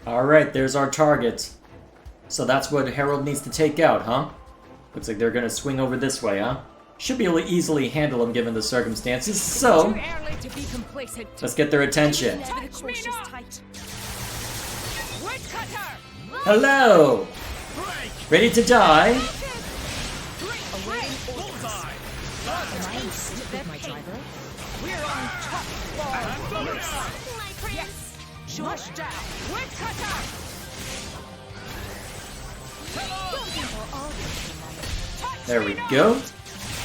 Alright, there's our target. So that's what Herald needs to take out, huh? Looks like they're gonna swing over this way, huh? Should be able to easily handle them given the circumstances, so... let's get their attention. Hello! Ready to die? There we go.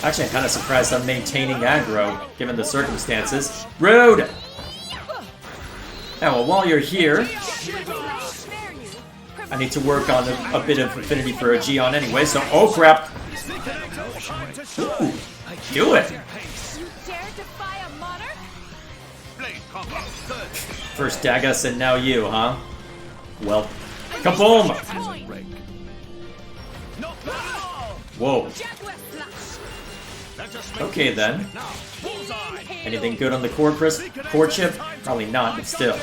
Actually, I'm kind of surprised I'm maintaining aggro, given the circumstances. Rude! Now, well, while you're here, I need to work on a bit of affinity for a Gion anyway, so... oh, crap! Ooh, do it! First Dagus and now you, huh? Well, kaboom! Whoa. Okay then. Anything good on the core chip? Probably not, but still.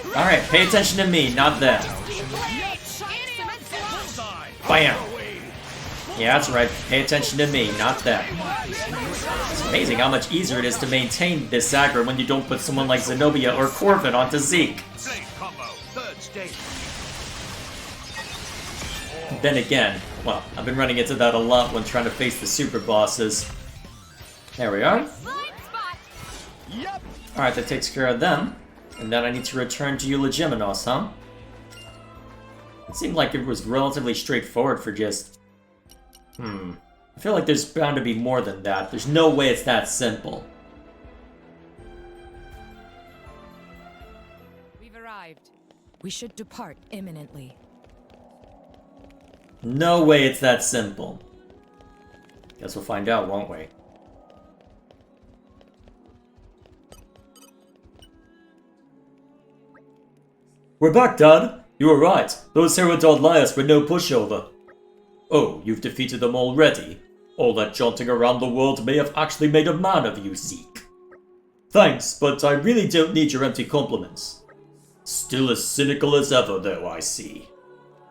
Alright, pay attention to me, not them. Bam! Yeah, that's right, pay attention to me, not them. It's amazing how much easier it is to maintain this aggro when you don't put someone like Zenobia or Corvin onto Zeke. Then again, well, I've been running into that a lot when trying to face the super bosses. There we are. Alright, that takes care of them. And then I need to return to Eulogimenos, huh? It seemed like it was relatively straightforward for just... I feel like there's bound to be more than that. There's no way it's that simple. We've arrived. We should depart imminently. No way it's that simple. Guess we'll find out, won't we? We're back, Dad! You were right. Those Herald Laias were no pushover. Oh, you've defeated them already? All that jaunting around the world may have actually made a man of you, Zeke. Thanks, but I really don't need your empty compliments. Still as cynical as ever, though, I see.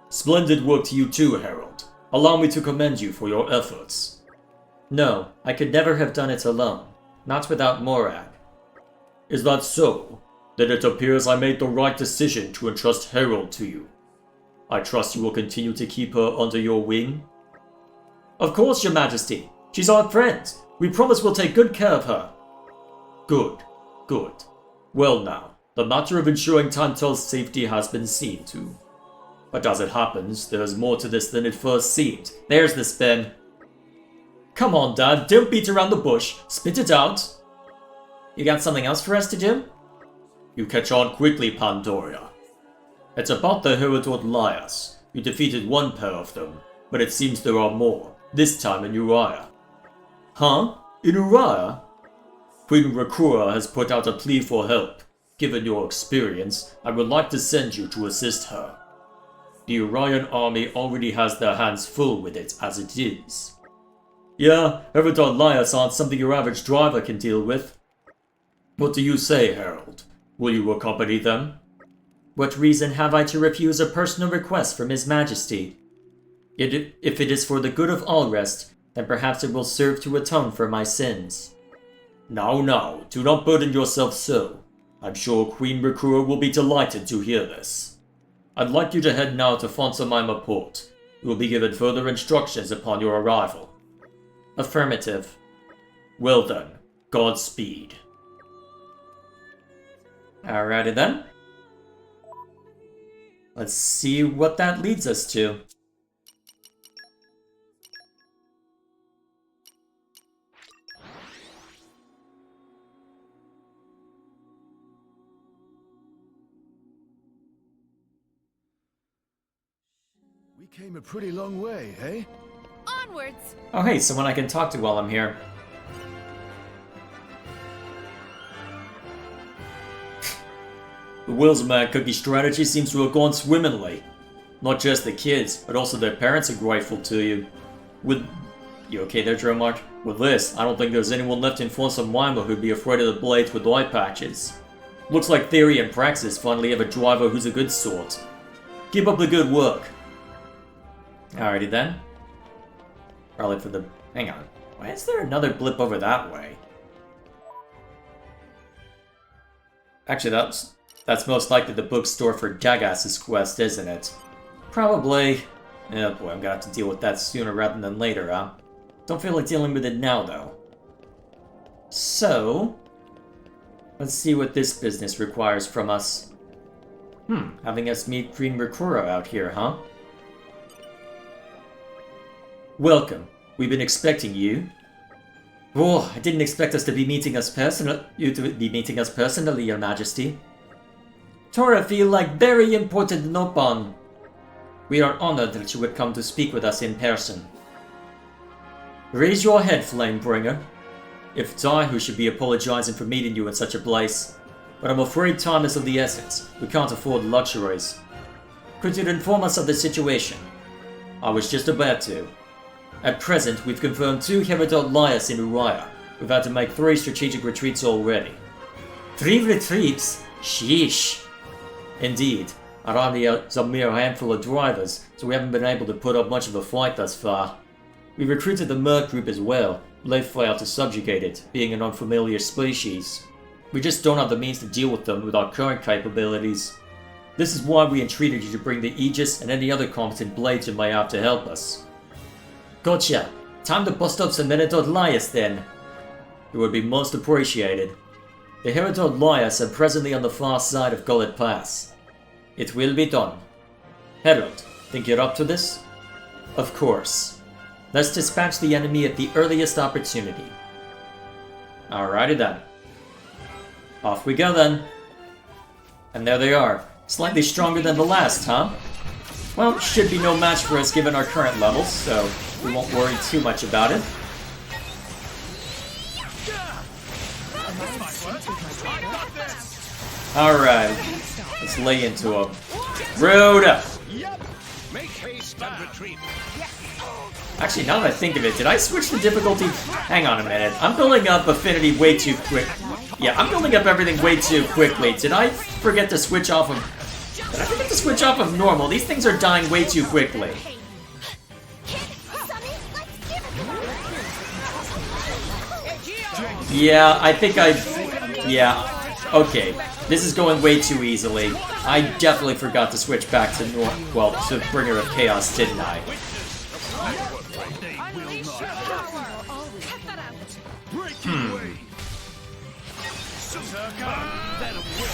Splendid work to you too, Herald. Allow me to commend you for your efforts. No, I could never have done it alone. Not without Morag. Is that so? Then it appears I made the right decision to entrust Herald to you. I trust you will continue to keep her under your wing? Of course, Your Majesty. She's our friend. We promise we'll take good care of her. Good, good. Well now, the matter of ensuring Tantal's safety has been seen to. But as it happens, there's more to this than it first seemed. There's the spin. Come on, Dad, don't beat around the bush. Spit it out. You got something else for us to do? You catch on quickly, Pandoria. It's about the Herald Laias. You defeated one pair of them, but it seems there are more, this time in Uriah. Huh? In Uriah? Queen Rakura has put out a plea for help. Given your experience, I would like to send you to assist her. The Urian army already has their hands full with it as it is. Yeah, Herald Laias aren't something your average driver can deal with. What do you say, Herald? Will you accompany them? What reason have I to refuse a personal request from His Majesty? If it is for the good of all rest, then perhaps it will serve to atone for my sins. Now, do not burden yourself so. I'm sure Queen Rakura will be delighted to hear this. I'd like you to head now to Fonsamima Port. You will be given further instructions upon your arrival. Affirmative. Well then, Godspeed. Alrighty then. Let's see what that leads us to. We came a pretty long way, eh? Onwards! Oh hey, someone I can talk to while I'm here. The Willsman cookie strategy seems to have gone swimmingly. Not just the kids, but also their parents are grateful to you. You okay there, Dromark? With this, I don't think there's anyone left in Fonsamima who'd be afraid of the blades with eye patches. Looks like theory and praxis finally have a driver who's a good sort. Keep up the good work. Alrighty then. Probably for the... Hang on. Why is there another blip over that way? Actually, that's most likely the bookstore for Jagas's quest, isn't it? Probably. Oh boy, I'm gonna have to deal with that sooner rather than later, huh? Don't feel like dealing with it now, though. So... let's see what this business requires from us. Having us meet Queen Rakura out here, huh? Welcome. We've been expecting you. Oh, I didn't expect us to be meeting us personally. You to be meeting us personally, Your Majesty. Tora feel like very important Nopon. We are honored that you would come to speak with us in person. Raise your head, Flamebringer. If it's I who should be apologizing for meeting you in such a place, but I'm afraid time is of the essence. We can't afford luxuries. Could you inform us of the situation? I was just about to. At present, we've confirmed 2 Herald Liars in Uriah. We've had to make 3 strategic retreats already. 3 retreats? Sheesh. Indeed. Our army is a mere handful of drivers, so we haven't been able to put up much of a fight thus far. We recruited the Merc group as well, but they failed to subjugate it, being an unfamiliar species. We just don't have the means to deal with them with our current capabilities. This is why we entreated you to bring the Aegis and any other competent blades you may have to help us. Gotcha! Time to bust up some Herald Liars then! It would be most appreciated. The Herald Liars are presently on the far side of Gullet Pass. It will be done. Herald, think you're up to this? Of course. Let's dispatch the enemy at the earliest opportunity. Alrighty then. Off we go then. And there they are. Slightly stronger than the last, huh? Well, should be no match for us given our current levels, so we won't worry too much about it. Alright, let's lay into him. Rude! Actually, now that I think of it, did I switch the difficulty? Hang on a minute. I'm building up Affinity way too quick. Yeah, I'm building up everything way too quickly. Did I forget to switch off of... Did I forget to switch off of normal? These things are dying way too quickly. Yeah, I think I... Yeah. Okay. This is going way too easily. I definitely forgot to switch back to to Bringer of Chaos, didn't I?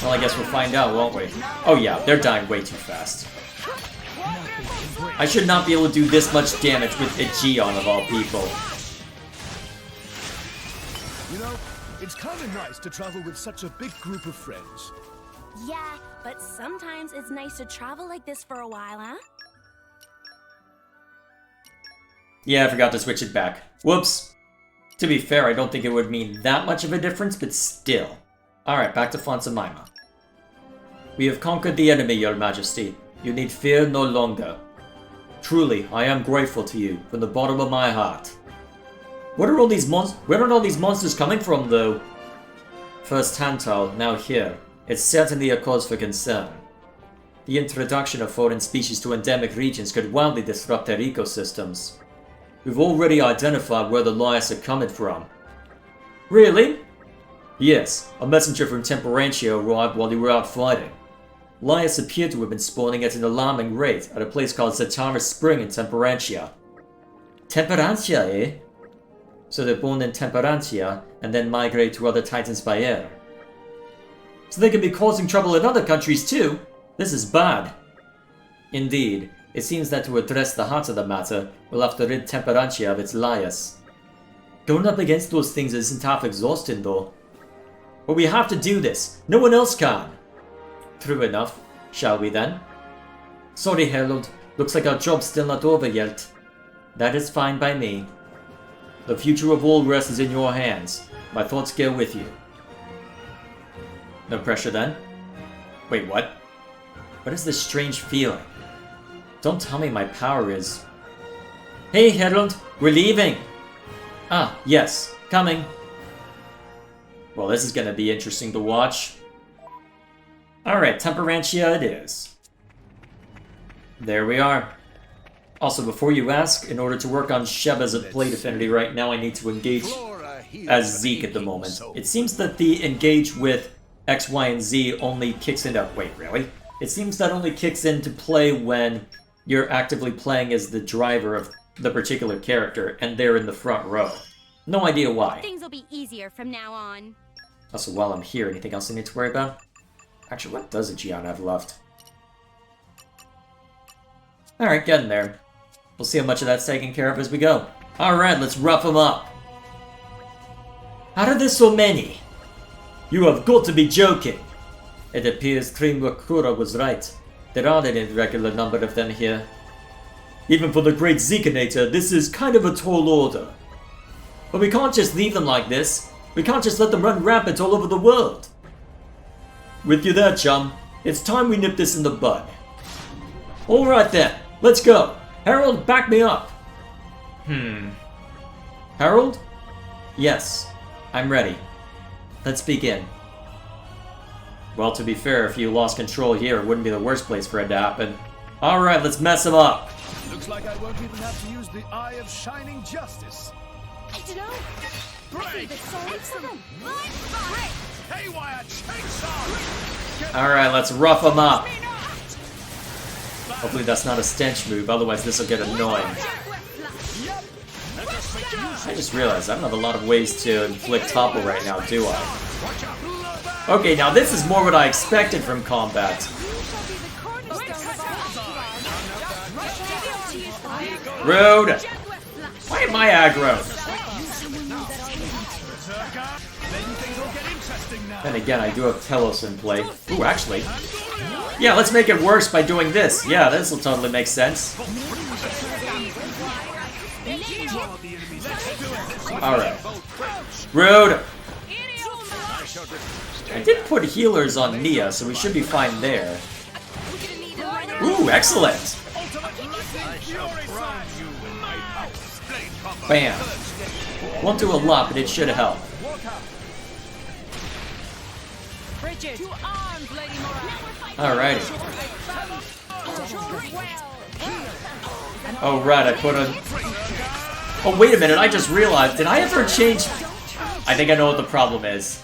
Well, I guess we'll find out, won't we? Oh yeah, they're dying way too fast. I should not be able to do this much damage with Aegeon of all people. You know, it's kind of nice to travel with such a big group of friends. Yeah, but sometimes it's nice to travel like this for a while, huh? Yeah, I forgot to switch it back. Whoops. To be fair, I don't think it would mean that much of a difference, but still. Alright, back to Fonsamima. We have conquered the enemy, Your Majesty. You need fear no longer. Truly, I am grateful to you, from the bottom of my heart. Where are all these monsters coming from, though? First Tantal, now here. It's certainly a cause for concern. The introduction of foreign species to endemic regions could wildly disrupt their ecosystems. We've already identified where the Lias are coming from. Really? Yes, a messenger from Temperantia arrived while you were out fighting. Lias appear to have been spawning at an alarming rate at a place called Zatara Spring in Temperantia. Temperantia, eh? So they're born in Temperantia and then migrate to other Titans by air. So they could be causing trouble in other countries too? This is bad. Indeed, it seems that to address the heart of the matter, we'll have to rid Temperantia of its Lias. Going up against those things isn't half exhausting though. But we have to do this. No one else can. True enough. Shall we then? Sorry, Herald. Looks like our job's still not over yet. That is fine by me. The future of all rest is in your hands. My thoughts go with you. No pressure then? Wait, what? What is this strange feeling? Don't tell me my power is... Hey, Herald! We're leaving! Ah, yes. Coming. Well, this is gonna be interesting to watch. Alright, Temperantia it is. There we are. Also, before you ask, in order to work on Sheba's Blade Affinity right now, I need to engage as Zeke at the moment. It seems that the engage with X, Y, and Z only kicks into... Wait, really? It seems that only kicks into play when you're actively playing as the driver of the particular character, and they're in the front row. No idea why. Things will be easier from now on. Also, while I'm here, anything else I need to worry about? Actually, what does a Gion have left? Alright, getting there. We'll see how much of that's taken care of as we go. Alright, let's rough them up. How are there so many? You have got to be joking. It appears Trimwakura was right. There are an irregular number of them here. Even for the great Zekinator, this is kind of a tall order. But we can't just leave them like this. We can't just let them run rampant all over the world. With you there, chum. It's time we nip this in the bud. Alright then, let's go. Herald, back me up. Herald? Yes, I'm ready. Let's begin. Well, to be fair, if you lost control here, it wouldn't be the worst place for it to happen. Alright, let's mess him up. Looks like I won't even have to use the Eye of Shining Justice. I don't know. Break! Excellent. Haywire chainsaw! Alright, let's rough him up. Hopefully that's not a stench move, otherwise this will get annoying. I just realized I don't have a lot of ways to inflict topple right now, do I? Okay, now this is more what I expected from combat. Rude! Why am I aggro? Then again, I do have Telos in play. Ooh, actually. Yeah, let's make it worse by doing this. Yeah, this will totally make sense. Alright. Rude! I did put healers on Nia, so we should be fine there. Ooh, excellent! Bam. Won't do a lot, but it should help. Alrighty. Oh, right, I put on... Oh, wait a minute, I just realized, did I ever change... I think I know what the problem is.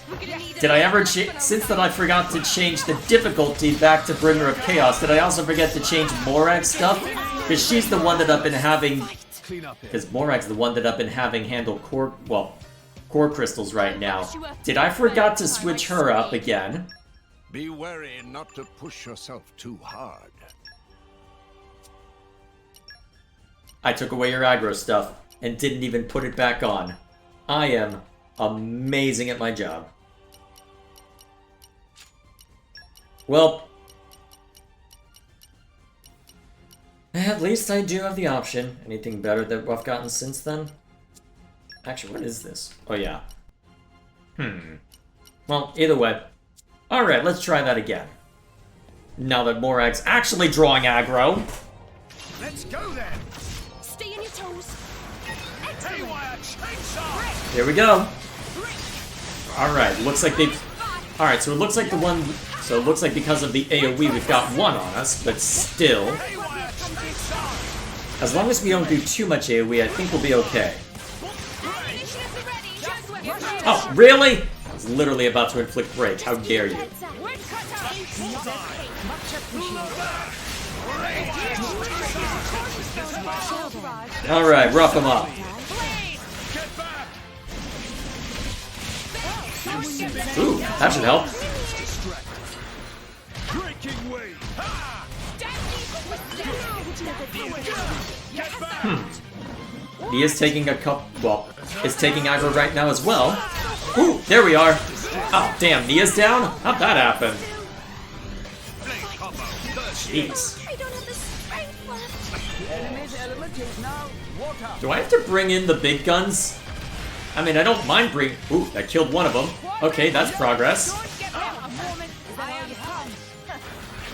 Did I ever since that I forgot to change the difficulty back to Bringer of Chaos, did I also forget to change Morag's stuff? Because she's the one that I've been having... Because Morag's the one that I've been having handle core crystals right now. Did I forgot to switch her up again? Be wary not to push yourself too hard. I took away your aggro stuff and didn't even put it back on. I am amazing at my job. Well, at least I do have the option. Anything better that I've gotten since then? Actually, what is this? Oh, yeah. Well, either way. Alright, let's try that again. Now that Morag's actually drawing aggro. Let's go then! Stay on your toes. Haywire chainsaw! Here we go. Alright, looks like they've... Alright, so it looks like the one... So it looks like because of the AoE we've got one on us, but still... As long as we don't do too much AoE, I think we'll be okay. Oh, really? I was literally about to inflict break. How dare you? Alright, rough him up. Ooh, that should help. He is taking a cup. Well, is taking aggro right now as well. Ooh, there we are. Oh, damn, Nia's down? How'd that happen? Jeez. Do I have to bring in the big guns? I mean, I don't mind bring. Ooh, that killed one of them. Okay, that's progress.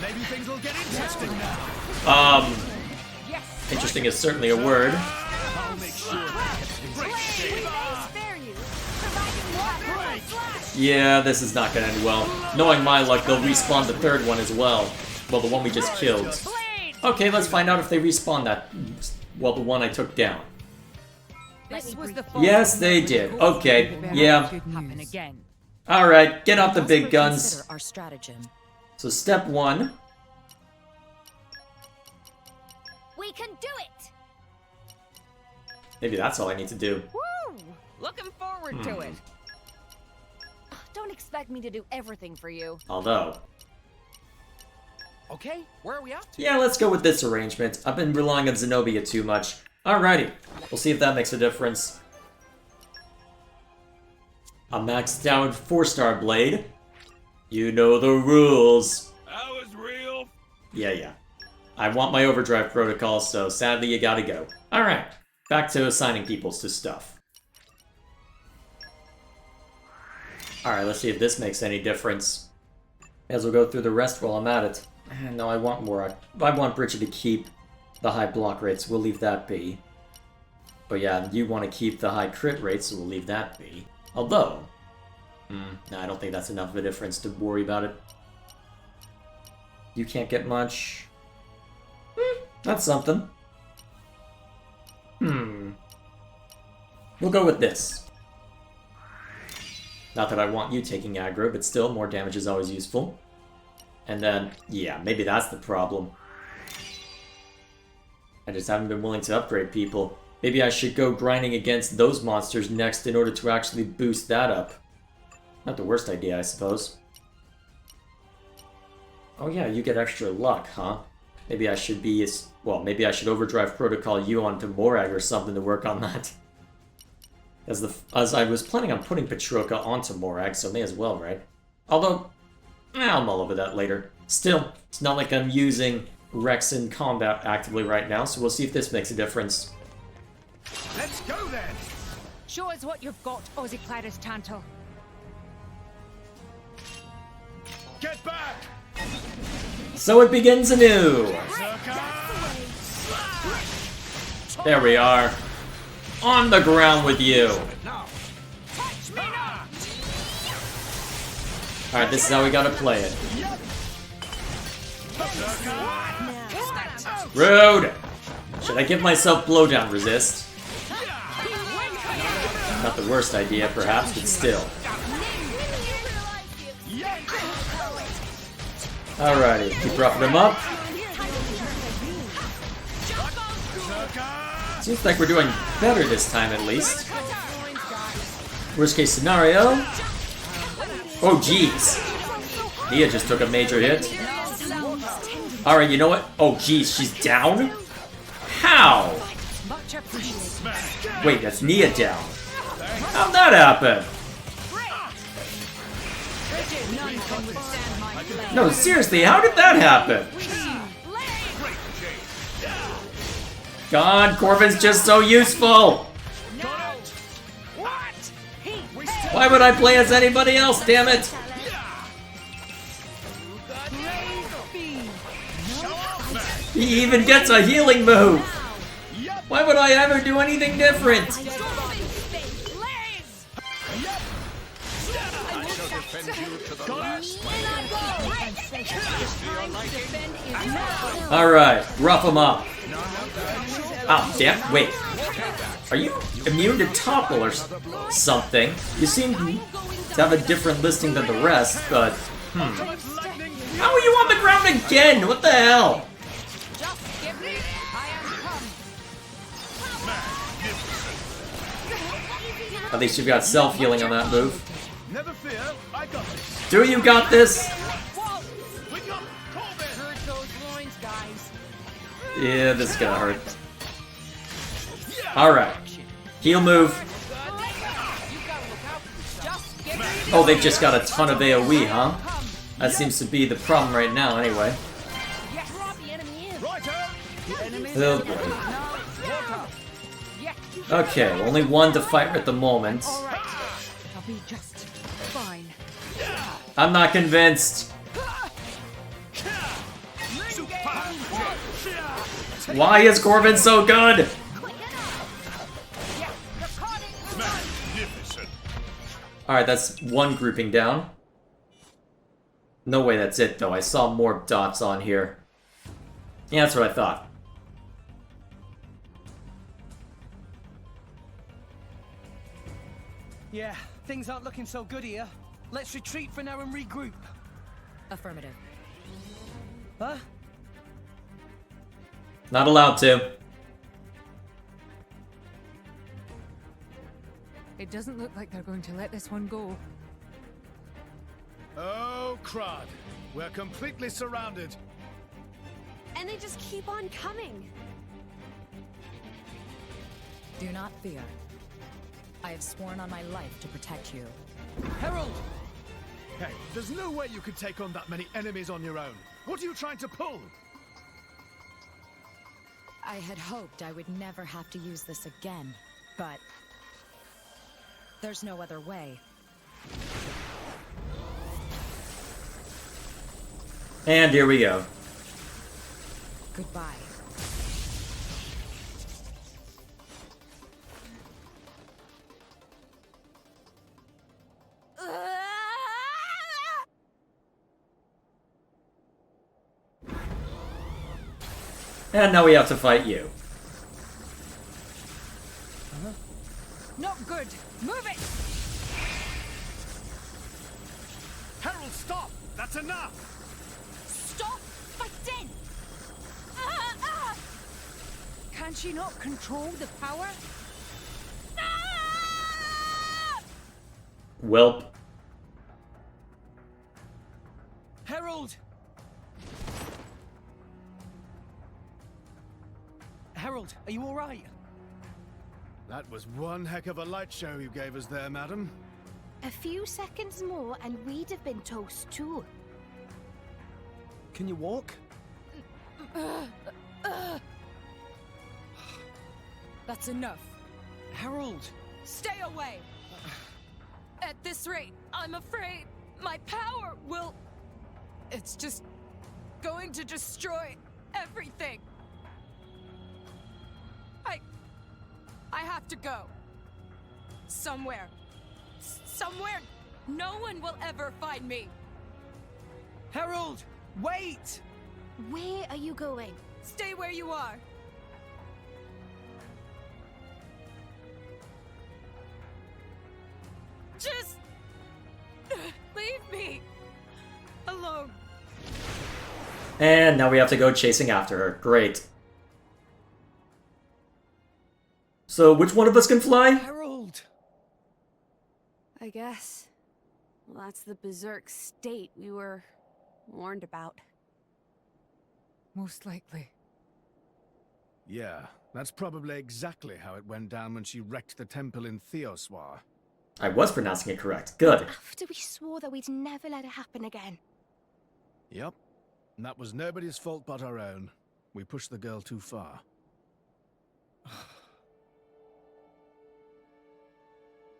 Maybe things will get interesting now. Interesting is certainly a word. Yeah, this is not gonna end well. Knowing my luck, they'll respawn the third one as well. Well, the one we just killed. Okay, let's find out if they respawn that. Well, the one I took down. This was the Yes, they did. Okay, yeah. happen again. Alright, get out the big guns. Consider our stratagem. So step 1. We can do it! Maybe that's all I need to do. Woo! Looking forward to it. Don't expect me to do everything for you. Although, Okay, where are we at? yeah, let's go with this arrangement. I've been relying on Zenobia too much. Alrighty, we'll see if that makes a difference. A maxed out 4-star blade. You know the rules. That was real. Yeah. I want my overdrive protocol, so sadly you gotta go. Alright, back to assigning peoples to stuff. Alright, let's see if this makes any difference. May as well go through the rest while I'm at it. No, I want more. I want Bridget to keep the high block rates, we'll leave that be. But yeah, you want to keep the high crit rates, so we'll leave that be. Although, I don't think that's enough of a difference to worry about it. You can't get much. That's something. We'll go with this. Not that I want you taking aggro, but still, more damage is always useful. And then, yeah, maybe that's the problem. I just haven't been willing to upgrade people. Maybe I should go grinding against those monsters next in order to actually boost that up. Not the worst idea, I suppose. Oh yeah, you get extra luck, huh? Maybe I should be well, maybe I should overdrive protocol you onto Morag or something to work on that. As I was planning on putting Patroka onto Morag, so may as well, right? Although, I'll mull over that later. Still, it's not like I'm using Rex in combat actively right now, so we'll see if this makes a difference. Let's go then! Show us what you've got, Ozycladus Tantal. Get back! So it begins anew! There we are. On the ground with you! Alright, this is how we gotta play it. Rude! Should I give myself blowdown resist? Not the worst idea, perhaps, but still. Alrighty, keep roughing him up. Seems like we're doing better this time, at least. Worst case scenario. Oh, jeez. Nia just took a major hit. Alright, you know what? Oh, jeez, she's down? How? Wait, that's Nia down. How'd that happen? No, seriously, how did that happen? God, Corbin's just so useful! Why would I play as anybody else, damn it? He even gets a healing move! Why would I ever do anything different? Alright, rough him up. Oh, damn, wait. Are you immune to topple or something? You seem to have a different listing than the rest, but... How are you on the ground again? What the hell? At least you've got self-healing on that move. Never fear, I got this. Do you got this? Yeah, this is gonna hurt. Alright. Heal move. Oh, they've just got a ton of AoE, huh? That seems to be the problem right now, anyway. Oh boy. Okay, only one to fight at the moment. I'll be just fine. I'm not convinced. Why is Corbin so good? Alright, that's one grouping down. No way that's it, though. I saw more dots on here. Yeah, that's what I thought. Yeah, things aren't looking so good here. Let's retreat for now and regroup. Affirmative. Huh? Not allowed to. It doesn't look like they're going to let this one go. Oh, crud. We're completely surrounded. And they just keep on coming. Do not fear. I have sworn on my life to protect you. Herald! Hey, there's no way you could take on that many enemies on your own. What are you trying to pull? I had hoped I would never have to use this again, but there's no other way. And here we go. Goodbye. And now we have to fight you. Not good! Move it! Herald, stop! That's enough! Stop fighting! Can she not control the power? Welp. Herald! Herald, are you alright? That was one heck of a light show you gave us there, madam. A few seconds more and we'd have been toast too. Can you walk? That's enough. Herald! Stay away! At this rate, I'm afraid my power will... It's just going to destroy everything. I have to go. Somewhere. Somewhere no one will ever find me. Herald! Wait! Where are you going? Stay where you are. Just leave me alone. And now we have to go chasing after her. Great. So, which one of us can fly? Herald! I guess. Well, that's the berserk state we were warned about. Most likely. Yeah, that's probably exactly how it went down when she wrecked the temple in Theoswar. I was pronouncing it correct. Good. After we swore that we'd never let it happen again. Yep. And that was nobody's fault but our own. We pushed the girl too far.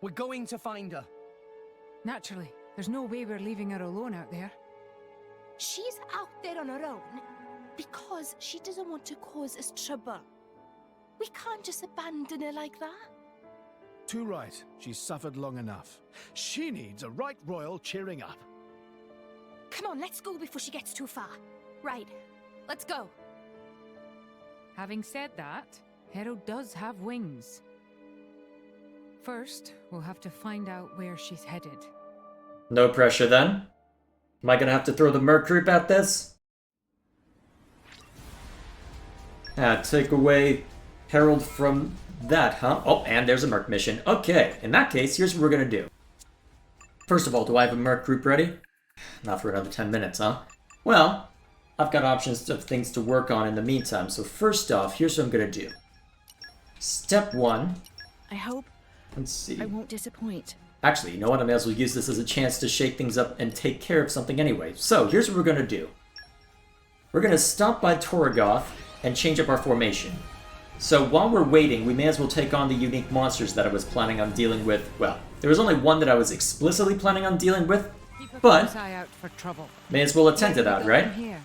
We're going to find her. Naturally. There's no way we're leaving her alone out there. She's out there on her own because she doesn't want to cause us trouble. We can't just abandon her like that. Too right. She's suffered long enough. She needs a right royal cheering up. Come on, let's go before she gets too far. Right, let's go. Having said that, Herald does have wings. First, we'll have to find out where she's headed. No pressure then. Am I gonna have to throw the merc group at this? Take away Herald from that, huh? Oh, and there's a merc mission. Okay, in that case, here's what we're gonna do. First of all, do I have a merc group ready? Not for another 10 minutes, huh? Well, I've got options of things to work on in the meantime, so first off, here's what I'm gonna do. Step 1. I hope Let's see. I won't disappoint. Actually, you know what? I may as well use this as a chance to shake things up and take care of something anyway. So, here's what we're gonna do. We're gonna stop by Torgoth and change up our formation. So while we're waiting, we may as well take on the unique monsters that I was planning on dealing with. Well, there was only one that I was explicitly planning on dealing with, Keep a but close eye out for trouble. may as well attend to that, right? Here.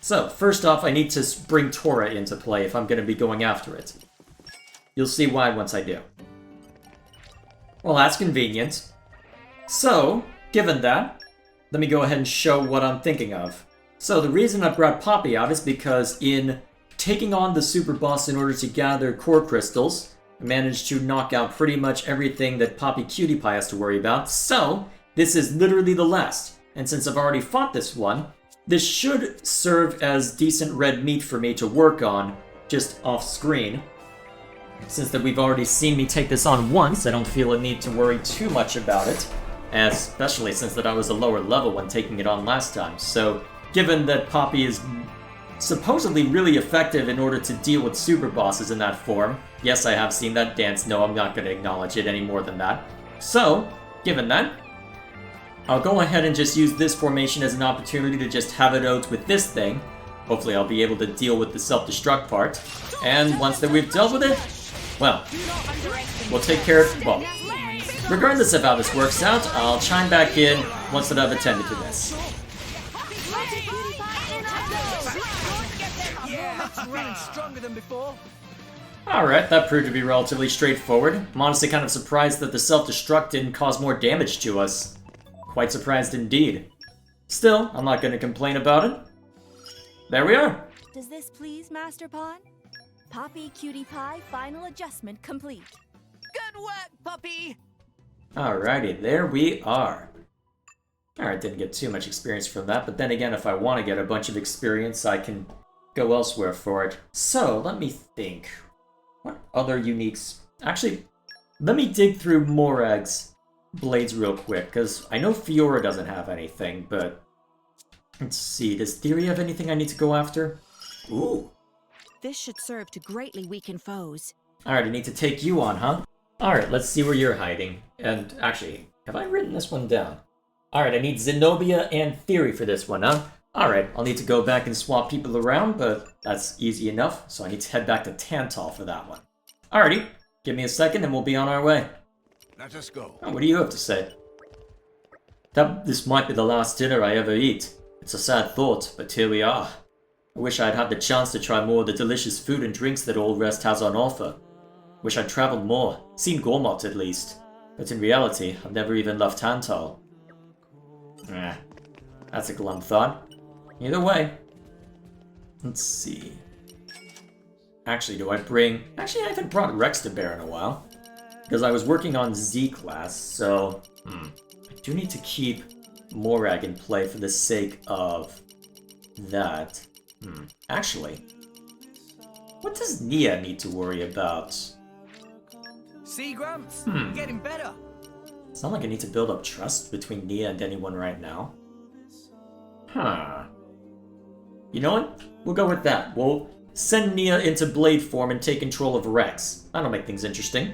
So, first off, I need to bring Tora into play if I'm going to be going after it. You'll see why once I do. Well, that's convenient. So, given that, let me go ahead and show what I'm thinking of. So the reason I brought Poppy out is because in taking on the super boss in order to gather core crystals, I managed to knock out pretty much everything that Poppy Cutie Pie has to worry about. So, this is literally the last. And since I've already fought this one, this should serve as decent red meat for me to work on just off screen. Since that we've already seen me take this on once, I don't feel a need to worry too much about it. Especially since that I was a lower level when taking it on last time. So, given that Poppy is supposedly really effective in order to deal with super bosses in that form, yes, I have seen that dance, no, I'm not going to acknowledge it any more than that. So, given that, I'll go ahead and just use this formation as an opportunity to just have it out with this thing. Hopefully I'll be able to deal with the self-destruct part. And once that we've dealt with it, well, we'll take care of, well, regardless of how this works out, I'll chime back in once that I've attended to this. Running stronger than before. Alright, that proved to be relatively straightforward. I'm honestly kind of surprised that the self-destruct didn't cause more damage to us. Quite surprised indeed. Still, I'm not going to complain about it. There we are. Does this please, Master Pawn? Poppy Cutie Pie final adjustment complete. Good work, puppy! Alrighty, there we are. Alright, didn't get too much experience from that, but then again, if I want to get a bunch of experience, I can go elsewhere for it. So, let me think. What other uniques? Actually, let me dig through Morag's blades real quick, because I know Fiora doesn't have anything, but... Let's see, does Theory have anything I need to go after? Ooh. This should serve to greatly weaken foes. Alright, I need to take you on, huh? Alright, let's see where you're hiding. And actually, have I written this one down? Alright, I need Zenobia and Theory for this one, huh? Alright, I'll need to go back and swap people around, but that's easy enough, so I need to head back to Tantal for that one. Alrighty, give me a second and we'll be on our way. Let us go. Oh, what do you have to say? This might be the last dinner I ever eat. It's a sad thought, but here we are. I wish I'd had the chance to try more of the delicious food and drinks that Old Rest has on offer. Wish I'd traveled more, seen Gormott at least. But in reality, I've never even left Tantal. That's a glum thought. Either way. Let's see. Actually, do I bring... Actually, I haven't brought Rex to bear in a while. Because I was working on Z-Class, so... I do need to keep Morag in play for the sake of... that. Actually... What does Nia need to worry about? See, Gramps? You're getting better. It's not like I need to build up trust between Nia and anyone right now. Huh. You know what? We'll go with that. We'll send Nia into Blade form and take control of Rex. That'll make things interesting.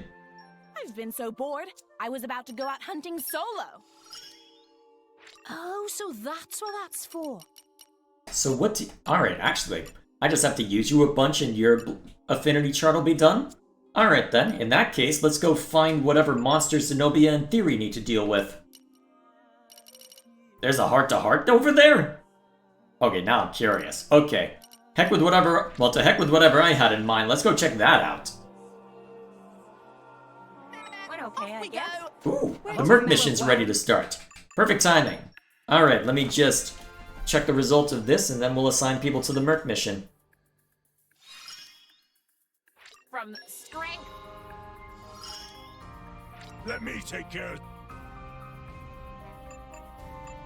I've been so bored, I was about to go out hunting solo. Oh, so that's what that's for. So what do... Alright, actually, I just have to use you a bunch and your affinity chart will be done? Alright then, in that case, let's go find whatever monsters Zenobia and Theory need to deal with. There's a heart-to-heart over there? Okay, now I'm curious. Okay. Heck with whatever... Well, to heck with whatever I had in mind. Let's go check that out. Okay, I guess. Ooh, the Merc mission's ready to start. Perfect timing. Alright, let me just check the result of this and then we'll assign people to the Merc mission. From strength. Let me take care of...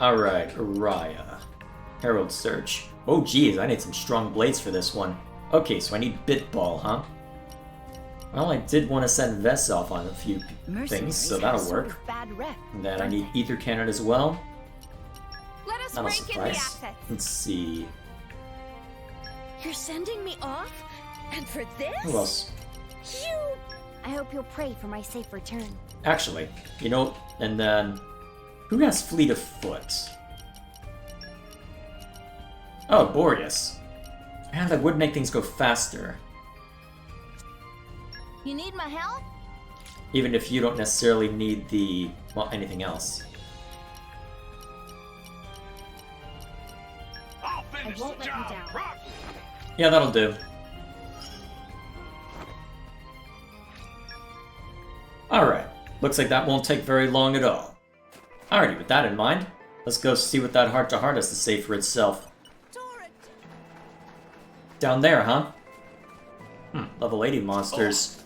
Alright, Araya. Herald search. Oh geez, I need some strong blades for this one. Okay, so I need Bitball, huh? Well, I did want to send Vess off on a few things, so that'll work. And then I need Ether Cannon as well. Let us Not a rank in the surprise. assets. Let's see. You're sending me off? And for this? Who else? You... I hope you'll pray for my safe return. Actually, you know, and then... Who has Fleet of Foot? Oh, Boreas. Man, that would make things go faster. You need my help? Even if you don't necessarily need the... well, anything else. I'll finish won't the let you job. down. Rock. Yeah, that'll do. Alright. Looks like that won't take very long at all. Alrighty, with that in mind, let's go see what that heart-to-heart has to say for itself. Down there, huh? Level 80 monsters.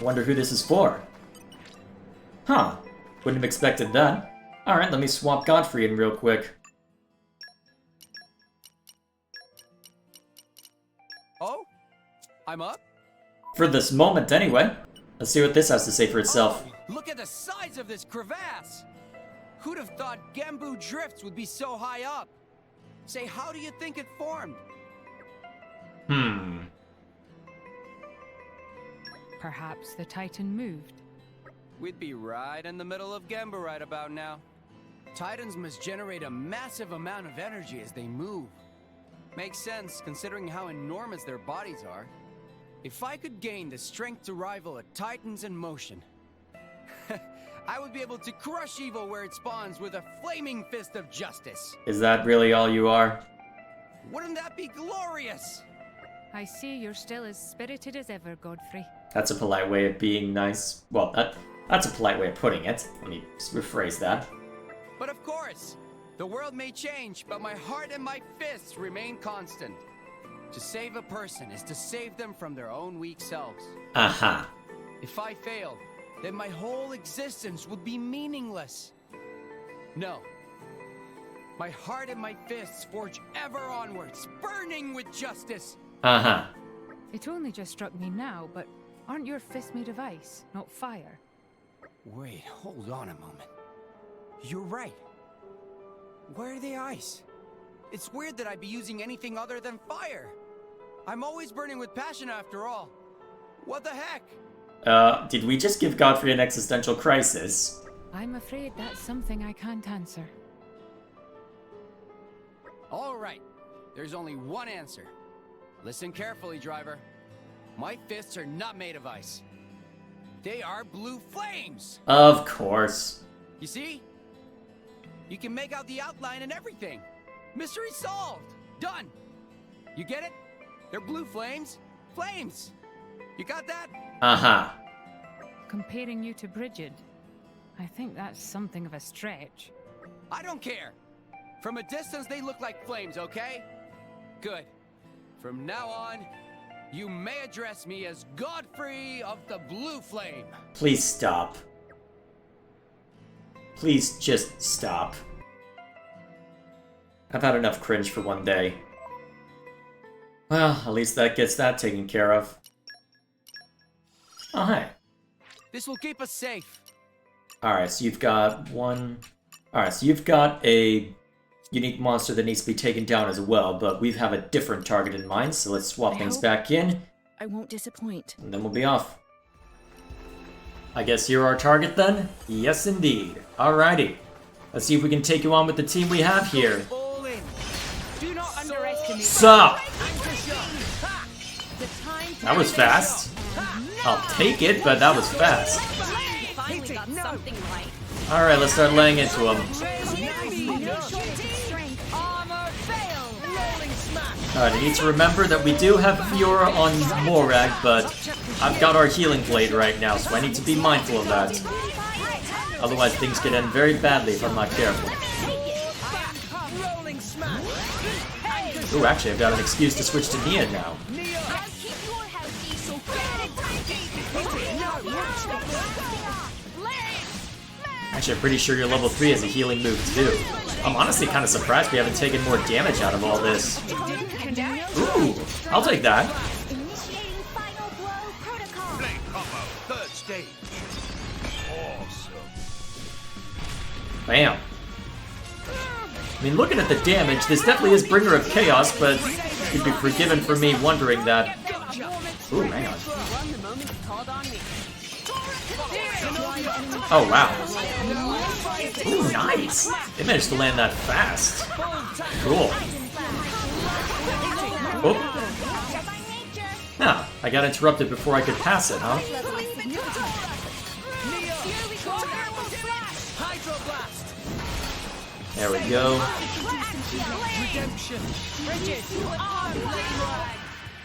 Wonder who this is for. Huh. Wouldn't have expected that. Alright, let me swap Godfrey in real quick. Oh? I'm up? For this moment, anyway. Let's see what this has to say for itself. Oh, look at the size of this crevasse! Who'd have thought Gambu Drifts would be so high up? Say, how do you think it formed? Perhaps the Titan moved. We'd be right in the middle of Gambu right about now. Titans must generate a massive amount of energy as they move. Makes sense, considering how enormous their bodies are. If I could gain the strength to rival a Titan's in motion, I would be able to crush evil where it spawns with a flaming fist of justice. Is that really all you are? Wouldn't that be glorious? I see you're still as spirited as ever, Godfrey. That's a polite way of being nice. Well, that's a polite way of putting it. Let me rephrase that. But of course, the world may change, but my heart and my fists remain constant. To save a person is to save them from their own weak selves. Aha. If I failed, then my whole existence would be meaningless. No. My heart and my fists forge ever onwards, burning with justice. Uh-huh. It only just struck me now, but aren't your fists made of ice, not fire? Wait, hold on a moment. You're right. Where are the ice? It's weird that I'd be using anything other than fire. I'm always burning with passion after all. What the heck? Did we just give Godfrey an existential crisis? I'm afraid that's something I can't answer. All right. There's only one answer. Listen carefully, driver. My fists are not made of ice. They are blue flames! Of course. You see? You can make out the outline and everything. Mystery solved! Done! You get it? They're blue flames. Flames! You got that? Uh-huh. Comparing you to Bridget, I think that's something of a stretch. I don't care. From a distance, they look like flames, okay? Good. From now on, you may address me as Godfrey of the Blue Flame. Please stop. Please just stop. I've had enough cringe for one day. Well, at least that gets that taken care of. Oh, hey. This will keep us safe. Alright, so you've got one... Alright, so you've got a unique monster that needs to be taken down as well, but we have a different target in mind, so let's swap things back in. I won't disappoint. And then we'll be off. I guess you're our target then? Yes, indeed. Alrighty. Let's see if we can take you on with the team we have here. All in. Do not underestimate. Sup? The time That was fast. I'll take it, but that was fast. finally got something right. Alright, let's start laying into him. Alright, I need to remember that we do have Fiora on Morag, but I've got our healing blade right now, so I need to be mindful of that. Otherwise things could end very badly if I'm not careful. Ooh, actually I've got an excuse to switch to Nia now. Actually, I'm pretty sure your level 3 has a healing move too. I'm honestly kind of surprised we haven't taken more damage out of all this. Ooh, I'll take that. Initiating final blow protocol. Blade combo, third stage. Awesome. Bam. I mean, looking at the damage, this definitely is Bringer of Chaos, but you'd be forgiven for me wondering that... Ooh, hang on. Oh, wow. Ooh, nice. They managed to land that fast. Cool. Oh. Nah, I got interrupted before I could pass it, huh? There we go.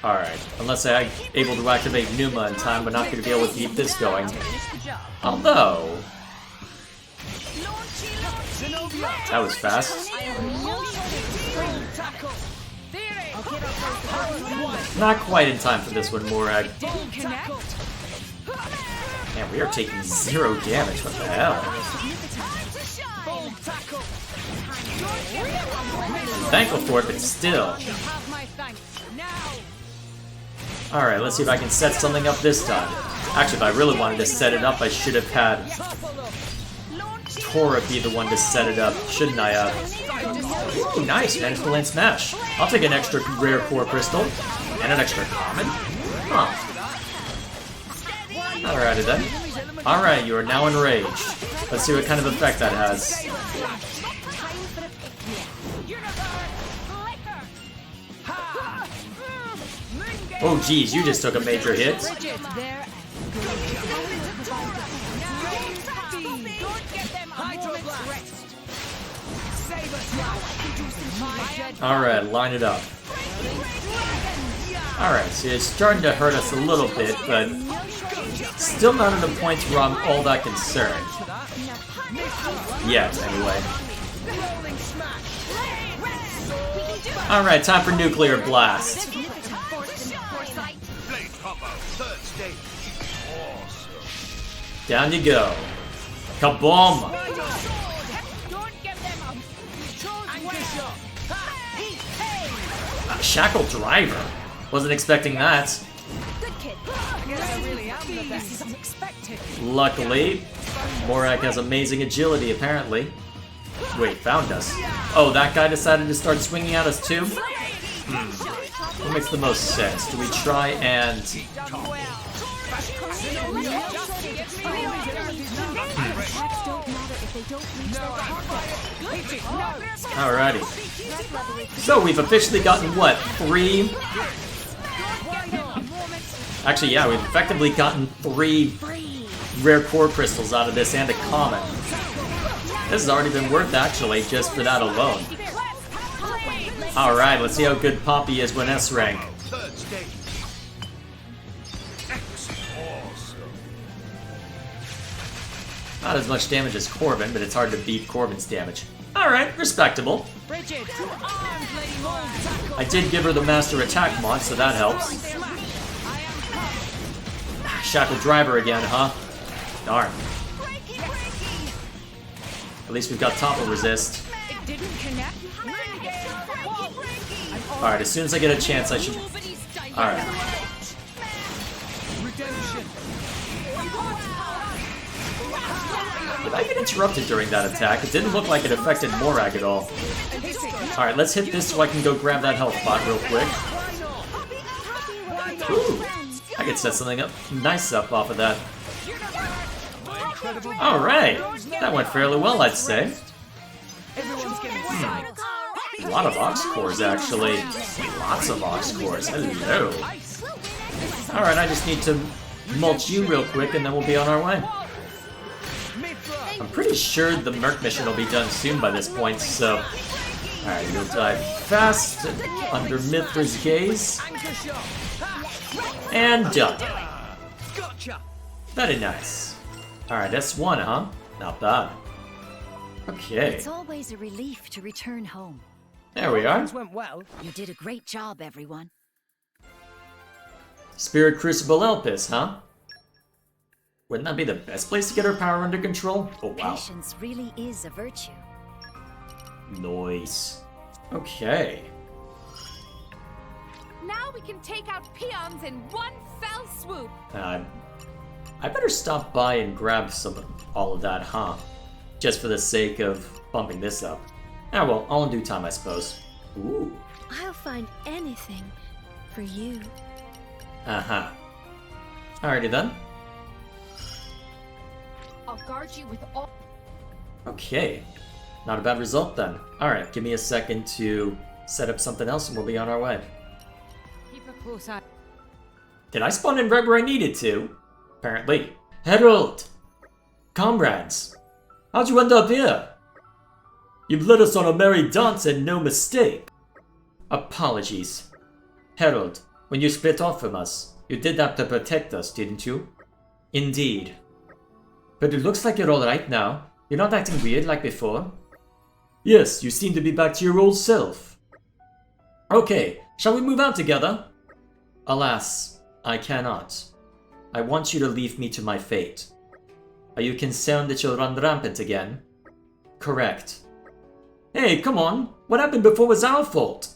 Alright, unless I'm able to activate Numa in time, we're not going to be able to keep this going. Although... That was fast. Not quite in time for this one, Morag. Man, we are taking 0 damage. What the hell? Thankful for it, but still. Alright, let's see if I can set something up this time. Actually, if I really wanted to set it up, I should have had Tora be the one to set it up, shouldn't I have? Ooh, nice, managed to land Smash. I'll take an extra rare core crystal. And an extra common. Huh. Alrighty then. Alright, you are now enraged. Let's see what kind of effect that has. Oh geez, you just took a major hit. Alright, line it up. Alright, so it's starting to hurt us a little bit, but still not at a point where I'm all that concerned. Yet, anyway. Alright, time for Nuclear Blast. Down you go. Kaboom! Shackle Driver. Wasn't expecting that. Luckily, Morak has amazing agility, apparently. Wait, found us. Oh, that guy decided to start swinging at us too? What makes the most sense? Do we try and... Alrighty. So we've officially gotten what? 3? Actually, yeah, we've effectively gotten 3 rare core crystals out of this and a common. This has already been worth actually, just for that alone. Alright, let's see how good Poppy is when S rank. Not as much damage as Corbin, but it's hard to beat Corbin's damage. Alright, respectable. I did give her the Master Attack mod, so that helps. Shackle Driver again, huh? Darn. At least we've got Topple Resist. Alright, as soon as I get a chance, I should... Alright. Did I get interrupted during that attack? It didn't look like it affected Morag at all. Alright, let's hit this so I can go grab that health pot real quick. Ooh, I could set something up nice up off of that. Alright, that went fairly well, I'd say. A lot of Ox Cores, actually. Lots of Ox Cores, hello. Alright, I just need to mulch you real quick and then we'll be on our way. I'm pretty sure the Merc mission will be done soon by this point, so... Alright, you'll die fast, under Mithra's gaze. And done. Very nice. Alright, S1, huh? Not bad. Okay. It's always a relief to return home. There we are. Things went well. You did a great job, everyone. Spirit Crucible Elpis, huh? Wouldn't that be the best place to get her power under control? Oh, wow. Patience really is a virtue. Nice. Okay. Now we can take out peons in one fell swoop. I better stop by and grab all of that, huh? Just for the sake of bumping this up. Ah, well, all in due time, I suppose. Ooh. I'll find anything for you. Uh-huh. Alrighty then. I'll guard you with all... Okay. Not a bad result then. Alright, give me a second to set up something else and we'll be on our way. Keep a close eye. Did I spawn in right where I needed to? Apparently. Herald! Comrades! How'd you end up here? You've led us on a merry dance and no mistake. Apologies. Herald, when you split off from us, you did that to protect us, didn't you? Indeed. But it looks like you're alright now. You're not acting weird like before. Yes, you seem to be back to your old self. Okay, shall we move out together? Alas, I cannot. I want you to leave me to my fate. Are you concerned that you'll run rampant again? Correct. Hey, come on! What happened before was our fault!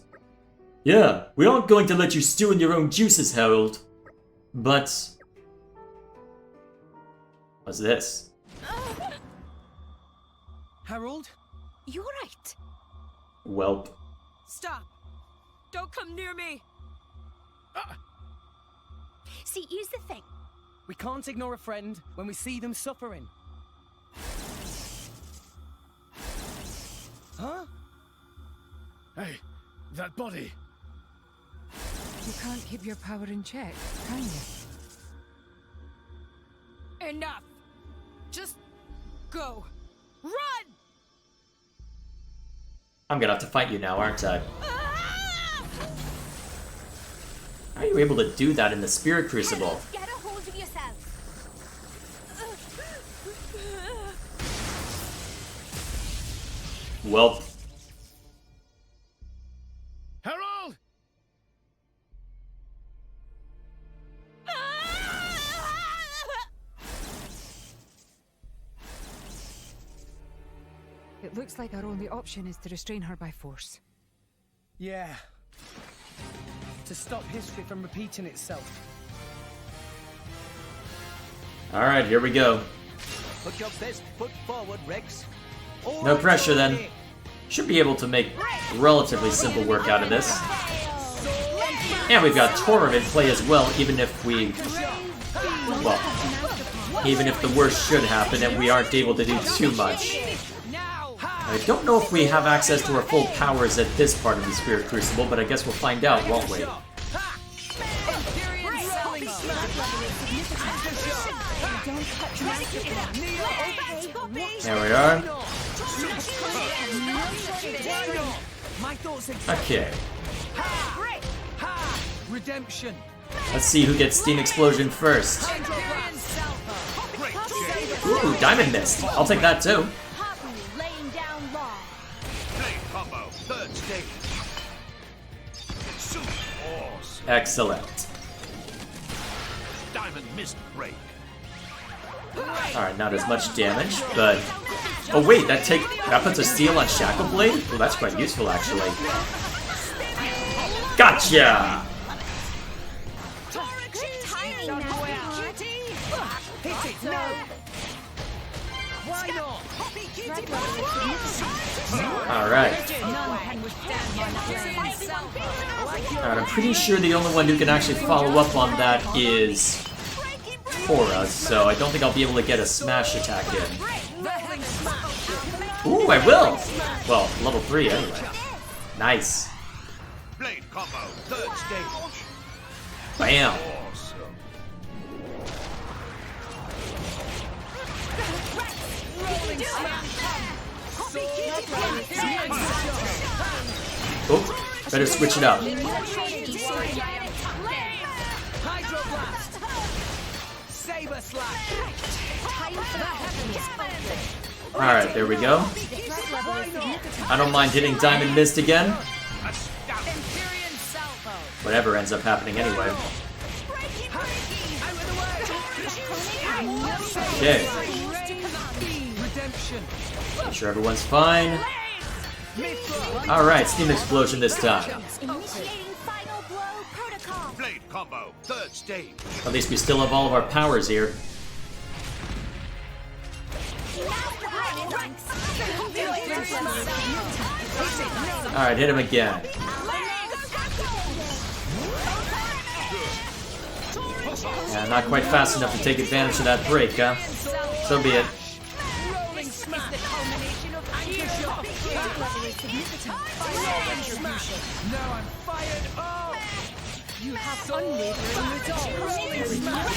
Yeah, we aren't going to let you stew in your own juices, Herald. But... what's this? Herald? You're right. Welp. Stop! Don't come near me! See, here's the thing. We can't ignore a friend when we see them suffering. Huh? Hey, that body. You can't keep your power in check, can you? Enough! Just go! Run! I'm gonna have to fight you now, aren't I? How are you able to do that in the Spirit Crucible? Get a hold of yourself. Well, Herald! It looks like our only option is to restrain her by force. Yeah. To stop history from repeating itself. alright, here we go. Put your best foot forward, Rex. No pressure then. Should be able to make relatively simple work out of this. And we've got Torum in play as well, even if we... well, even if the worst should happen and we aren't able to do too much. I don't know if we have access to our full powers at this part of the Spirit Crucible, but I guess we'll find out, won't we? There we are. Okay. Redemption. Let's see who gets Steam Explosion first. Ooh, Diamond Mist. I'll take that too. Laying down law. Blade combo, third stage. Super awesome. Excellent. Diamond mist break. Alright, not as much damage, but... oh wait, that puts a steal on Shacklblade? Oh, that's quite useful actually. Gotcha! Alright. Alright, I'm pretty sure the only one who can actually follow up on that is Tora, so I don't think I'll be able to get a smash attack in. Ooh, I will! Well, level 3 anyway. Nice. Blade combo, third stage. Bam! Awesome. Oh, better switch it up. Alright, there we go. I don't mind hitting Diamond Mist again. Whatever ends up happening anyway. Okay. Make sure everyone's fine. Alright, Steam Explosion this time. Initiating final blow protocol. Blade combo, third stage. At least we still have all of our powers here. Alright, hit him again. Yeah, not quite fast enough to take advantage of that break, huh? So be it.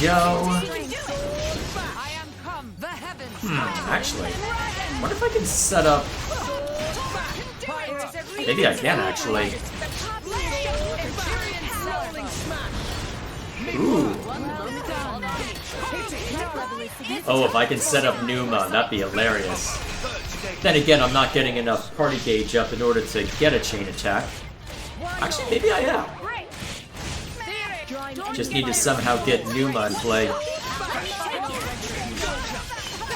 Go. Actually, what if I can set up... maybe I can, actually. Ooh. Oh, if I can set up Numa, that'd be hilarious. Then again, I'm not getting enough party gauge up in order to get a chain attack. Actually, maybe I am. Just need to somehow get Numa in play.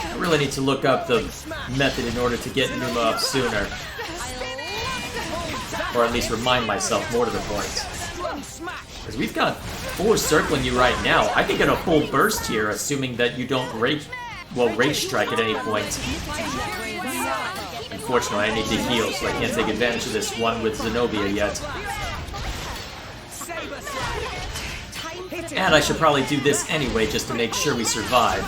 I really need to look up the method in order to get Numa up sooner. Or at least remind myself more to the point. Because we've got 4 circling you right now. I could get a full burst here, assuming that you don't rage strike at any point. Unfortunately, I need to heal, so I can't take advantage of this one with Zenobia yet. And I should probably do this anyway, just to make sure we survive.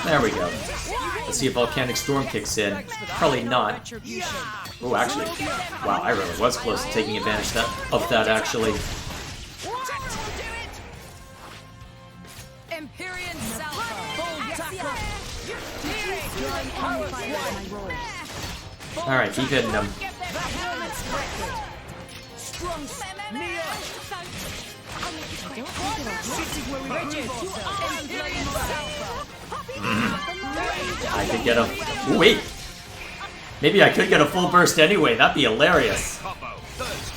There we go. Let's see if Volcanic Storm kicks in. Probably not. Oh, actually. Wow, I really was close to taking advantage of that, actually. Alright, keep hitting them. I could get a... Ooh, wait! Maybe I could get a full burst anyway, that'd be hilarious.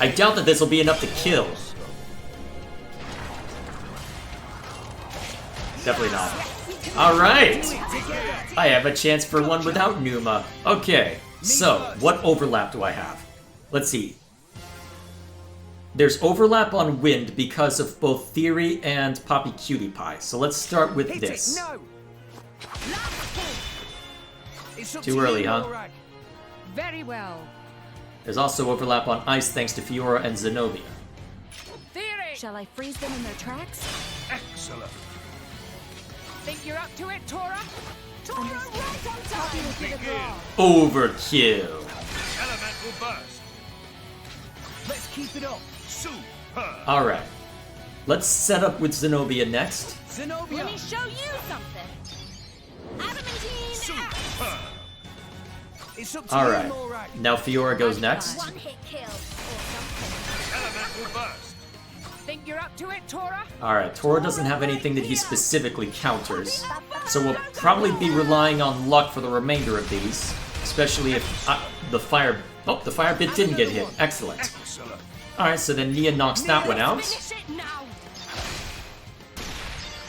I doubt that this will be enough to kill. Definitely not. Alright! I have a chance for one without Numa. Okay, so, what overlap do I have? Let's see. There's overlap on Wind because of both Theory and Poppy Cutie Pie, so let's start with this. Too early, huh? Very well. There's also overlap on Ice thanks to Fiora and Zenobia. Shall I freeze them in their tracks? Excellent. Think you're up to it, Tora? Tora, right on time! Overkill. Elemental burst. Let's keep it up. Super. Alright. Let's set up with Zenobia next. Zenobia! Let me show you something. Adamantine Super. It's up to Alright. you, Morag. Now Fiora goes next. one hit kill or something. Elemental burst. Think you're up to it, Tora? Alright, Tora doesn't have anything that he specifically counters, so we'll probably be relying on luck for the remainder of these, especially if the fire... Oh, the fire bit didn't get hit. Excellent. Excellent. Alright, so then Nia knocks that one out.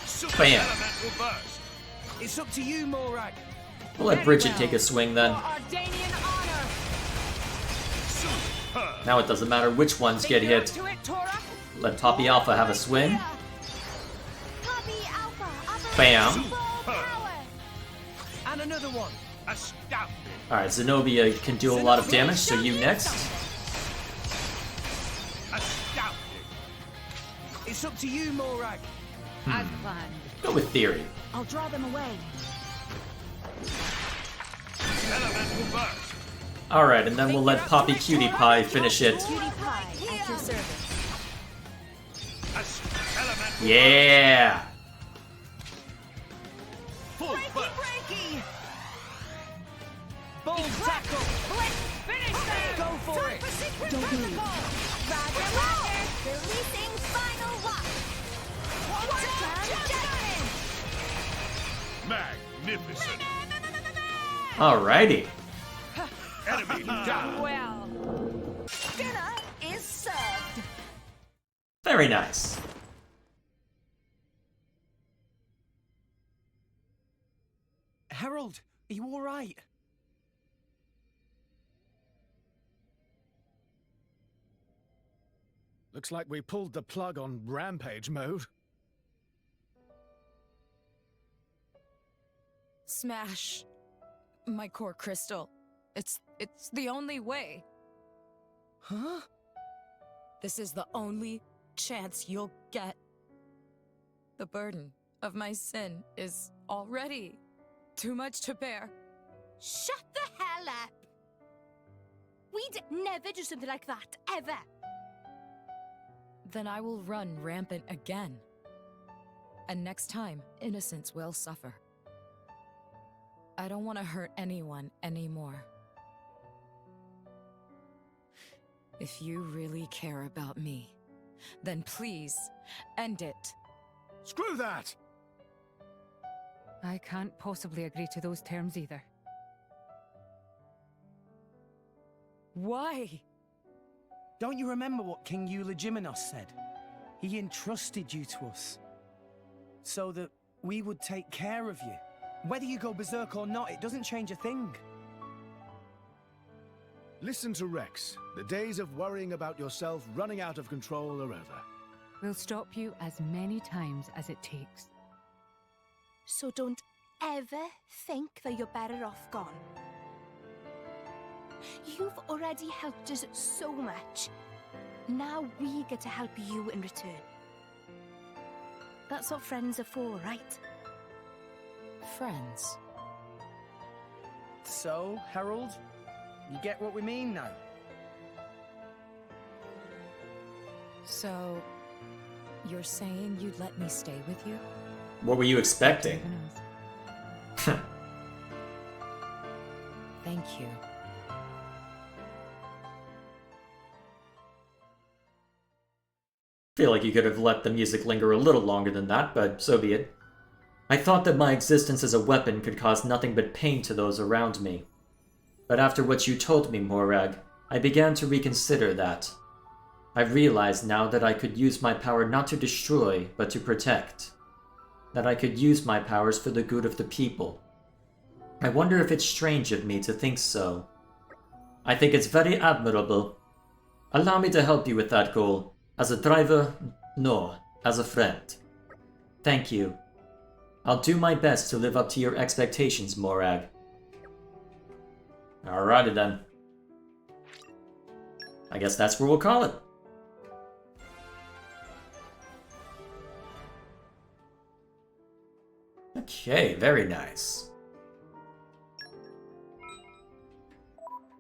Super Bam. elemental burst. It's up to you, Morag. We'll let Bridget take a swing then. Ardanian honor. Super. Now it doesn't matter which ones get Think you're up hit. to it, Tora? Let Poppy Alpha have a swing. Poppy Alpha, Bam. full power. And another one. Astounding. Alright, Zenobia can do a lot of damage, so you next. Astounding. It's up to you, Morag. As planned. Go with Theory. I'll draw them away. Elemental burst. Alright, and then we'll let Poppy Cutie Pie finish it. Cutie pie at your service. Elemental Yeah! full burst. Bold tackle. Finish them! Go for it. Don't move. Releasing final watch. Magnificent. Alrighty. Enemy down. Well. Dinner is served. Very nice. Herald, are you alright? Looks like we pulled the plug on rampage mode. Smash my core crystal. It's the only way. Huh? This is the only chance you'll get. The burden of my sin is already too much to bear. Shut the hell up. We'd never do something like that, ever. Then I will run rampant again. And next time, innocents will suffer. I don't want to hurt anyone anymore. If you really care about me, then please end it. Screw that! I can't possibly agree to those terms either. Why? Don't you remember what King Eulogimenos said? He entrusted you to us, so that we would take care of you. Whether you go berserk or not, it doesn't change a thing. Listen to Rex. The days of worrying about yourself running out of control are over. We'll stop you as many times as it takes. So don't ever think that you're better off gone. You've already helped us so much. Now we get to help you in return. That's what friends are for, right? Friends. So, Herald, you get what we mean now? So, you're saying you'd let me stay with you? What were you expecting? Who knows? Thank you. Feel like you could have let the music linger a little longer than that, but so be it. I thought that my existence as a weapon could cause nothing but pain to those around me. But after what you told me, Morag, I began to reconsider that. I realized now that I could use my power not to destroy, but to protect. That I could use my powers for the good of the people. I wonder if it's strange of me to think so. I think it's very admirable. Allow me to help you with that goal. As a driver, no, as a friend. Thank you. I'll do my best to live up to your expectations, Morag. Alrighty then. I guess that's where we'll call it. Okay, very nice.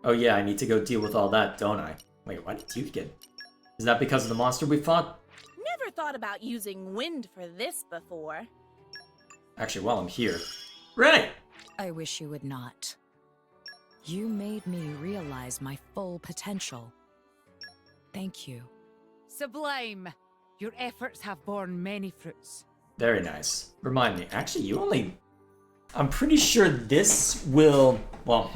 Oh yeah, I need to go deal with all that, don't I? Wait, why did you get... Is that because of the monster we fought? Never thought about using wind for this before. Actually, while I'm here... Right! I wish you would not. You made me realize my full potential. Thank you. Sublime! Your efforts have borne many fruits. Very nice. Remind me, actually, you only... I'm pretty sure this will... Well,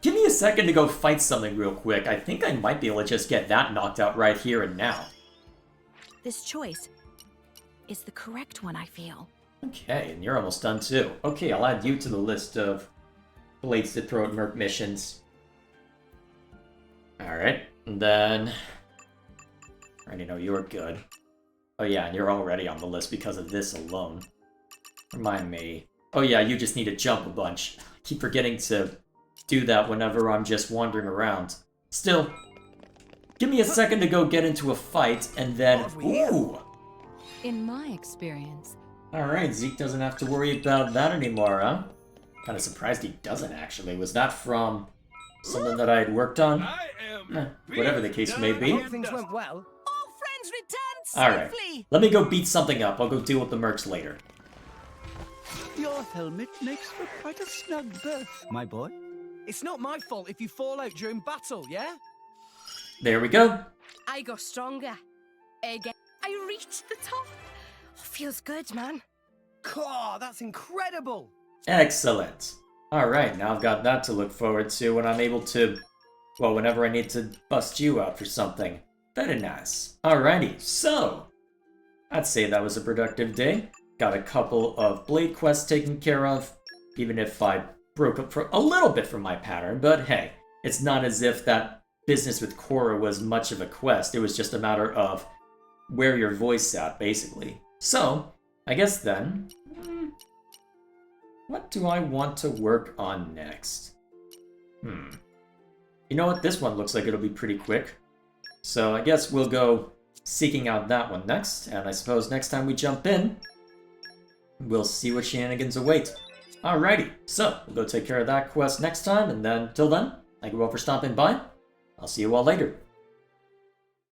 Give me a second to go fight something real quick. I think I might be able to just get that knocked out right here and now. This choice is the correct one, I feel. Okay, and you're almost done too. Okay, I'll add you to the list of Blades to throw at Merc missions. Alright, and then... I already know you're good. Oh yeah, and you're already on the list because of this alone. Remind me. Oh yeah, you just need to jump a bunch. I keep forgetting to do that whenever I'm just wandering around. Still, give me a second to go get into a fight, and then... Ooh! In my experience... Alright, Zeke doesn't have to worry about that anymore, huh? Kinda surprised he doesn't, actually. Was that from something that I had worked on? Whatever the case may be. Things went well. All friends returned Alright, safely! let me go beat something up. I'll go deal with the mercs later. Your helmet makes for quite a snug berth, my boy. It's not my fault if you fall out during battle, yeah? There we go. I got stronger. Again. I reached the top. Feels good, man. God, that's incredible! Excellent. Alright, now I've got that to look forward to when I'm able to... Well, whenever I need to bust you out for something. Very nice. Alrighty, so... I'd say that was a productive day. Got a couple of blade quests taken care of. Even if I broke up for a little bit from my pattern, but hey, it's not as if that business with Korra was much of a quest. It was just a matter of where your voice at, basically. So, I guess then, what do I want to work on next? You know what? This one looks like it'll be pretty quick. So I guess we'll go seeking out that one next, and I suppose next time we jump in, we'll see what shenanigans await. Alrighty, so we'll go take care of that quest next time, and then, till then, thank you all for stopping by. I'll see you all later.